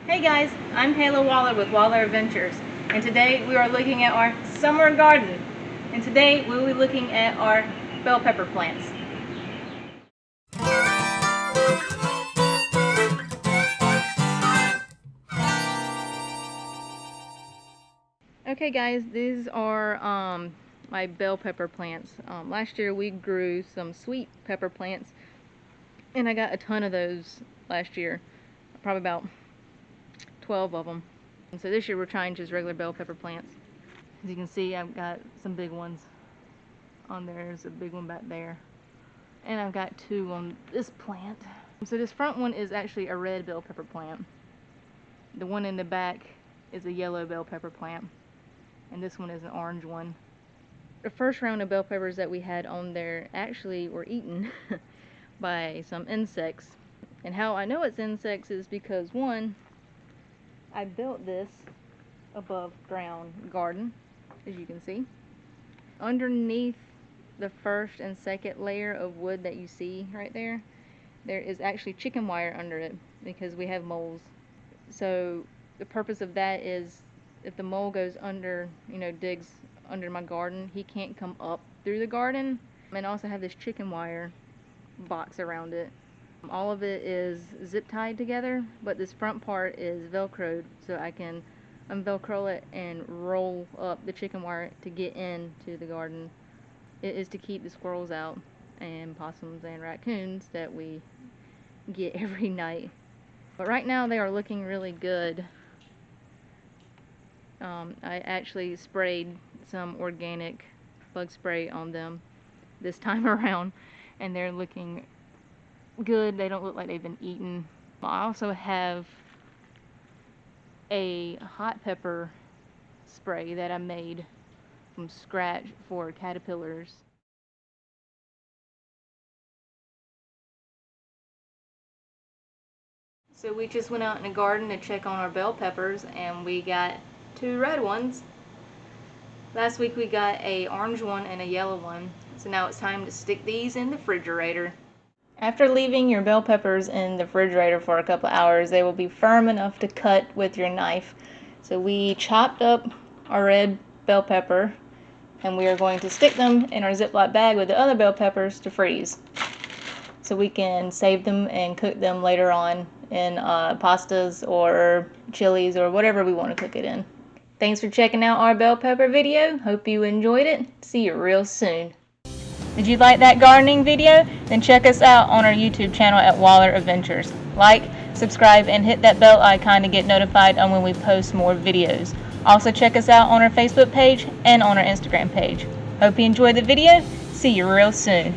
Hey guys, I'm Kayla Waller with Waller Adventures, and today we are looking at our summer garden. And today we'll be looking at our bell pepper plants. Okay guys, these are my bell pepper plants. Last year we grew some sweet pepper plants, and I got a ton of those last year, probably about 12 of them. And so this year we're trying just regular bell pepper plants. As you can see, I've got some big ones on there. There's a big one back there. And I've got two on this plant. So this front one is actually a red bell pepper plant. The one in the back is a yellow bell pepper plant. And this one is an orange one. The first round of bell peppers that we had on there actually were eaten by some insects. And how I know it's insects is because, one, I built this above ground garden, as you can see. Underneath the first and second layer of wood that you see right there, there is actually chicken wire under it because we have moles. So the purpose of that is if the mole goes under, digs under my garden, he can't come up through the garden. And I also have this chicken wire box around it. All of it is zip tied together, but this front part is velcroed, so I can unvelcro it and roll up the chicken wire to get into the garden. It is to keep the squirrels out and possums and raccoons that we get every night. But right now they are looking really good. I actually sprayed some organic bug spray on them this time around, and they're looking good. They don't look like they've been eaten. I also have a hot pepper spray that I made from scratch for caterpillars. So we just went out in the garden to check on our bell peppers, and we got two red ones. Last week we got a orange one and a yellow one. So now it's time to stick these in the refrigerator. After leaving your bell peppers in the refrigerator for a couple hours, they will be firm enough to cut with your knife. So we chopped up our red bell pepper, and we are going to stick them in our Ziploc bag with the other bell peppers to freeze, so we can save them and cook them later on in pastas or chilies or whatever we want to cook it in. Thanks for checking out our bell pepper video. Hope you enjoyed it. See you real soon. Did you like that gardening video? Then check us out on our YouTube channel at Waller Adventures. Like, subscribe, and hit that bell icon to get notified on when we post more videos. Also check us out on our Facebook page and on our Instagram page. Hope you enjoyed the video. See you real soon.